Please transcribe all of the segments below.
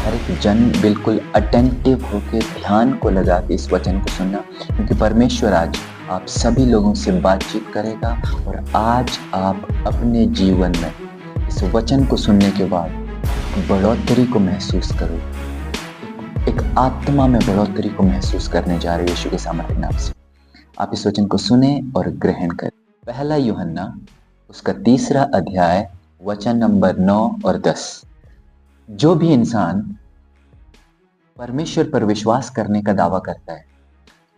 हर एक जन बिल्कुल अटेंटिव होके ध्यान को लगा के इस वचन को सुनना, क्योंकि परमेश्वर आज आप सभी लोगों से बातचीत करेगा और आज आप अपने जीवन में इस वचन को सुनने के बाद बढ़ोतरी को महसूस करो। एक आत्मा में बढ़ोतरी को महसूस करने जा रहे हो यीशु के सामर्थ्य नाम से। आप इस वचन को सुने और ग्रहण करें। पहला यूहन्ना उसका 3 अध्याय वचन नंबर 9 और 10। जो भी इंसान परमेश्वर पर विश्वास करने का दावा करता है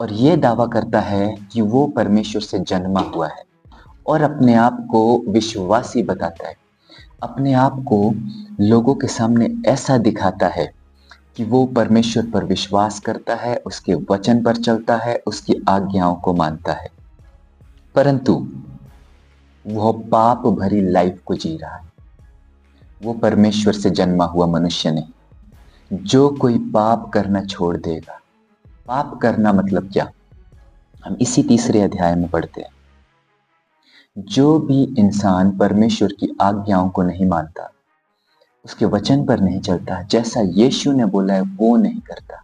और यह दावा करता है कि वो परमेश्वर से जन्मा हुआ है और अपने आप को विश्वासी बताता है, अपने आप को लोगों के सामने ऐसा दिखाता है कि वो परमेश्वर पर विश्वास करता है, उसके वचन पर चलता है, उसकी आज्ञाओं को मानता है, परंतु वह पाप भरी लाइफ को जी रहा है। वो परमेश्वर से जन्मा हुआ मनुष्य नहीं। जो कोई पाप करना छोड़ देगा, पाप करना मतलब क्या, हम इसी 3 अध्याय में पढ़ते हैं। जो भी इंसान परमेश्वर की आज्ञाओं को नहीं मानता, उसके वचन पर नहीं चलता, जैसा यीशु ने बोला है वो नहीं करता,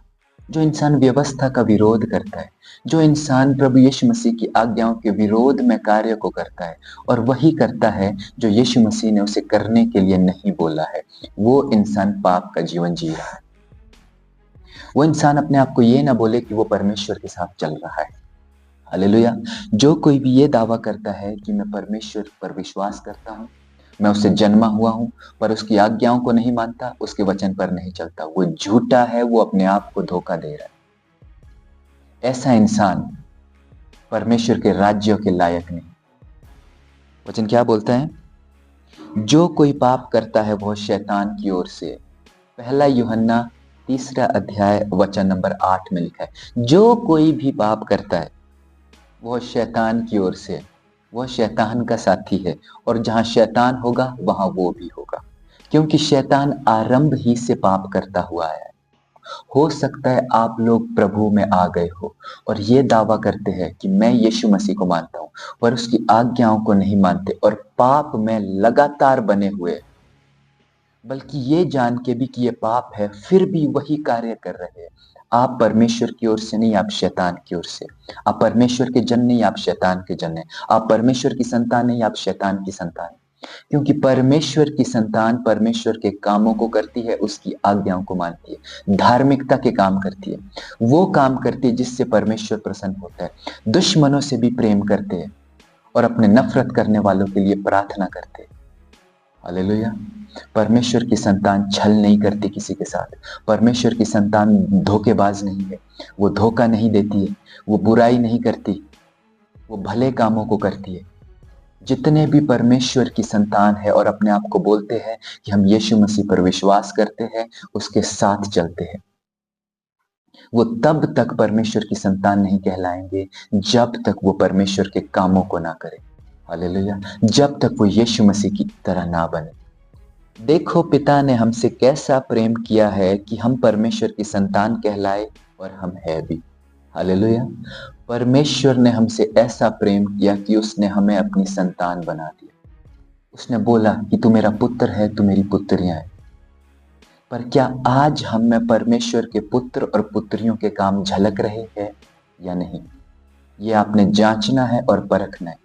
जो इंसान व्यवस्था का विरोध करता है, जो इंसान प्रभु यीशु मसीह की आज्ञाओं के विरोध में कार्य को करता है और वही करता है जो यीशु मसीह ने उसे करने के लिए नहीं बोला है, वो इंसान पाप का जीवन जी रहा है। वो इंसान अपने आप को ये ना बोले कि वो परमेश्वर के साथ चल रहा है। हालेलुया। जो कोई भी ये दावा करता है कि मैं परमेश्वर पर विश्वास करता हूँ, मैं उससे जन्मा हुआ हूँ, पर उसकी आज्ञाओं को नहीं मानता, उसके वचन पर नहीं चलता, वो झूठा है, वो अपने आप को धोखा दे रहा है। ऐसा इंसान परमेश्वर के राज्य के लायक नहीं। वचन क्या बोलता है? जो कोई पाप करता है वह शैतान की ओर से। पहला यूहन्ना 3 अध्याय वचन नंबर 8 में लिखा है, जो कोई भी पाप करता है वह शैतान की ओर से, वह शैतान का साथी है, और जहां शैतान होगा वहां वो भी होगा, क्योंकि शैतान आरंभ ही से पाप करता हुआ आया है। हो सकता है आप लोग प्रभु में आ गए हो और ये दावा करते हैं कि मैं यीशु मसीह को मानता हूं, पर उसकी आज्ञाओं को नहीं मानते और पाप में लगातार बने हुए, बल्कि ये जान के भी कि ये पाप है फिर भी वही कार्य कर रहे हैं। आप परमेश्वर की ओर से नहीं, आप शैतान की ओर से। आप परमेश्वर के जन नहीं, आप शैतान के जन हैं। आप परमेश्वर की संतान नहीं, आप शैतान की संतान हैं। क्योंकि परमेश्वर की संतान परमेश्वर के कामों को करती है, उसकी आज्ञाओं को मानती है, धार्मिकता के काम करती है, वो काम करती है जिससे परमेश्वर प्रसन्न होता है, दुश्मनों से भी प्रेम करते हैं और अपने नफरत करने वालों के लिए प्रार्थना करते हैं। हालेलुया। परमेश्वर की संतान छल नहीं करती किसी के साथ। परमेश्वर की संतान धोखेबाज नहीं है, वो धोखा नहीं देती है, वो बुराई नहीं करती, वो भले कामों को करती है। जितने भी परमेश्वर की संतान है और अपने आप को बोलते हैं कि हम यीशु मसीह पर विश्वास करते हैं, उसके साथ चलते हैं, वो तब तक परमेश्वर की संतान नहीं कहलाएंगे जब तक वो परमेश्वर के कामों को ना करें। हालेलुया। जब तक वो यीशु मसीह की तरह ना बने। देखो पिता ने हमसे कैसा प्रेम किया है कि हम परमेश्वर की संतान कहलाए, और हम है भी। हालेलुया। परमेश्वर ने हमसे ऐसा प्रेम किया कि उसने हमें अपनी संतान बना दिया। उसने बोला कि तू मेरा पुत्र है, तू मेरी पुत्रियां है। पर क्या आज हम में परमेश्वर के पुत्र और पुत्रियों के काम झलक रहे हैं या नहीं? ये आपने जांचना है और परखना है।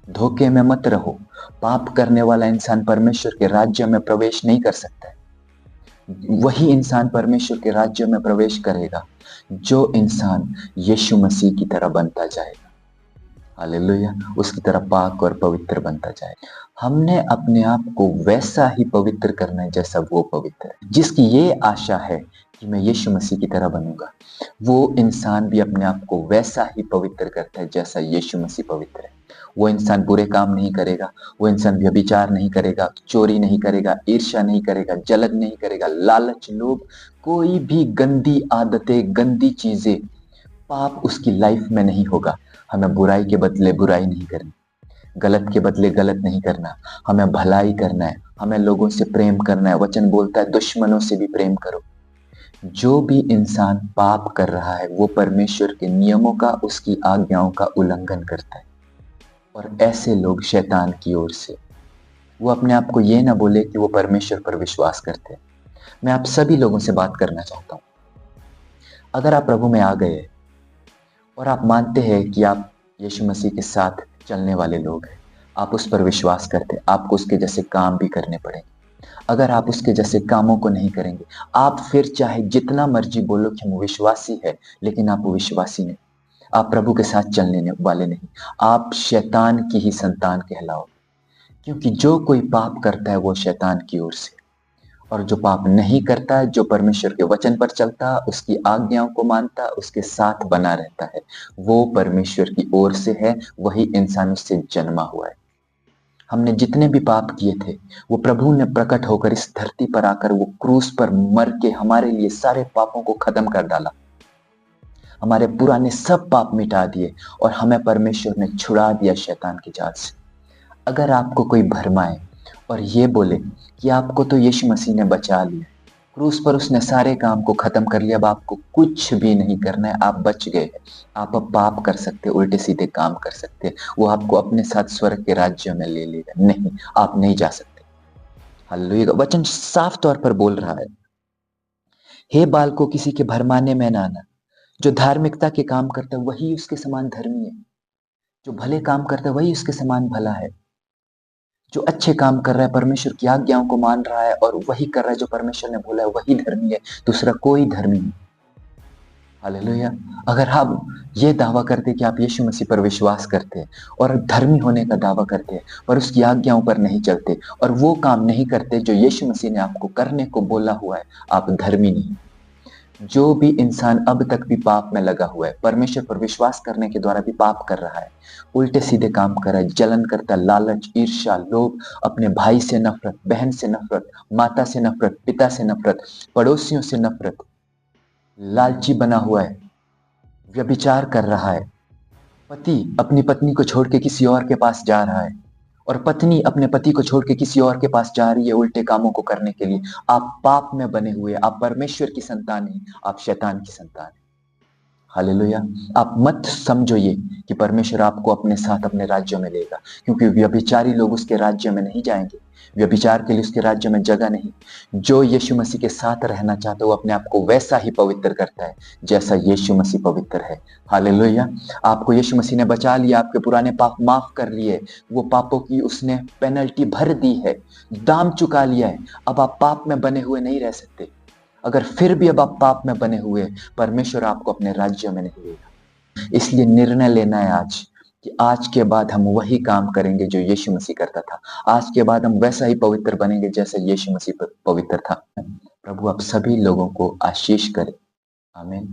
धोखे में मत रहो। पाप करने वाला इंसान परमेश्वर के राज्य में प्रवेश नहीं कर सकता है। वही इंसान परमेश्वर के राज्य में प्रवेश करेगा जो इंसान यीशु मसीह की तरह बनता जाएगा। हालेलुया। उसकी तरह पाक और पवित्र बनता जाए। हमने अपने आप को वैसा ही पवित्र करना है जैसा वो पवित्र है। जिसकी ये आशा है कि मैं यीशु मसीह की तरह बनूंगा, वो इंसान भी अपने आप को वैसा ही पवित्र करता है जैसा यीशु मसीह पवित्र है। वो इंसान बुरे काम नहीं करेगा, वो इंसान व्यभिचार नहीं करेगा, चोरी नहीं करेगा, ईर्ष्या नहीं करेगा, जलन नहीं करेगा, लालच, लोभ, कोई भी गंदी आदतें, गंदी चीजें, पाप उसकी लाइफ में नहीं होगा। हमें बुराई के बदले बुराई नहीं करनी, गलत के बदले गलत नहीं करना, हमें भलाई करना है, हमें लोगों से प्रेम करना है। वचन बोलता है दुश्मनों से भी प्रेम करो। जो भी इंसान पाप कर रहा है वो परमेश्वर के नियमों का, उसकी आज्ञाओं का उल्लंघन करता है, और ऐसे लोग शैतान की ओर से। वो अपने आप को ये ना बोले कि वो परमेश्वर पर विश्वास करते हैं, मैं आप सभी लोगों से बात करना चाहता हूँ। अगर आप प्रभु में आ गए और आप मानते हैं कि आप यीशु मसीह के साथ चलने वाले लोग हैं, आप उस पर विश्वास करते हैं, आपको उसके जैसे काम भी करने पड़ेंगे। अगर आप उसके जैसे कामों को नहीं करेंगे, आप फिर चाहे जितना मर्जी बोलो कि हम विश्वासी है, लेकिन आप विश्वासी नहीं। आप प्रभु के साथ चलने वाले नहीं। आप शैतान की ही संतान कहलाओ, क्योंकि जो कोई पाप करता है वो शैतान की ओर से, और जो पाप नहीं करता है, जो परमेश्वर के वचन पर चलता, उसकी आज्ञाओं को मानता, उसके साथ बना रहता है, वो परमेश्वर की ओर से है, वही इंसान उससे जन्मा हुआ है। हमने जितने भी पाप किए थे, वो प्रभु ने प्रकट होकर इस धरती पर आकर वो क्रूस पर मर के हमारे लिए सारे पापों को खत्म कर डाला, हमारे पुराने सब पाप मिटा दिए और हमें परमेश्वर ने छुड़ा दिया शैतान की जाल से। अगर आपको कोई भरमाए और ये बोले कि आपको तो यीशु मसीह ने बचा लिया, क्रूस पर उसने सारे काम को खत्म कर लिया, अब आपको कुछ भी नहीं करना है, आप बच गए हैं, आप अब पाप कर सकते, उल्टे सीधे काम कर सकते, वो आपको अपने साथ स्वर्ग के राज्य में ले लेगा। नहीं, आप नहीं जा सकते। हालेलुया। वचन साफ तौर पर बोल रहा है, हे बालकों, किसी के भरमाने में ना आना। जो धार्मिकता के काम करता है वही उसके समान धर्मी है, जो भले काम करता है वही उसके समान भला है, जो अच्छे काम कर रहा है, परमेश्वर की आज्ञाओं को मान रहा है और वही कर रहा है जो परमेश्वर ने बोला है, वही धर्मी है, दूसरा कोई धर्मी नहीं। हालेलुया। अगर आप ये दावा करते कि आप यीशु मसीह पर विश्वास करते हैं और धर्मी होने का दावा करते हैं, पर उसकी आज्ञाओं पर नहीं चलते और वो काम नहीं करते जो यीशु मसीह ने आपको करने को बोला हुआ है, आप धर्मी नहीं। जो भी इंसान अब तक भी पाप में लगा हुआ है, परमेश्वर पर विश्वास करने के द्वारा भी पाप कर रहा है, उल्टे सीधे काम कर रहा है, जलन करता है, लालच, ईर्ष्या, लोभ, अपने भाई से नफरत, बहन से नफरत, माता से नफरत, पिता से नफरत, पड़ोसियों से नफरत, लालची बना हुआ है, व्यभिचार कर रहा है, पति अपनी पत्नी को छोड़ के किसी और के पास जा रहा है और पत्नी अपने पति को छोड़ के किसी और के पास जा रही है उल्टे कामों को करने के लिए, आप पाप में बने हुए, आप परमेश्वर की संतान नहीं, आप शैतान की संतान है। हालेलुया। आप मत समझो ये कि परमेश्वर आपको अपने साथ अपने राज्य में लेगा, क्योंकि व्यभिचारी लोग उसके राज्य में नहीं जाएंगे, व्यभिचार के लिए उसके राज्य में जगह नहीं। जो यीशु मसीह के साथ रहना चाहता है वो अपने आप को वैसा ही पवित्र करता है जैसा यीशु मसीह पवित्र है। हालेलुया। आपको यीशु मसीह ने बचा लिया, आपके पुराने पाप माफ कर लिए, वो पापों की उसने पेनल्टी भर दी है, दाम चुका लिया है। अब आप पाप में बने हुए नहीं रह सकते। अगर फिर भी अब आप पाप में बने हुए, परमेश्वर आपको अपने राज्य में नहीं लेगा। इसलिए निर्णय लेना है आज कि आज के बाद हम वही काम करेंगे जो यीशु मसीह करता था। आज के बाद हम वैसा ही पवित्र बनेंगे जैसे यीशु मसीह पवित्र था। प्रभु आप सभी लोगों को आशीष करे। आमीन।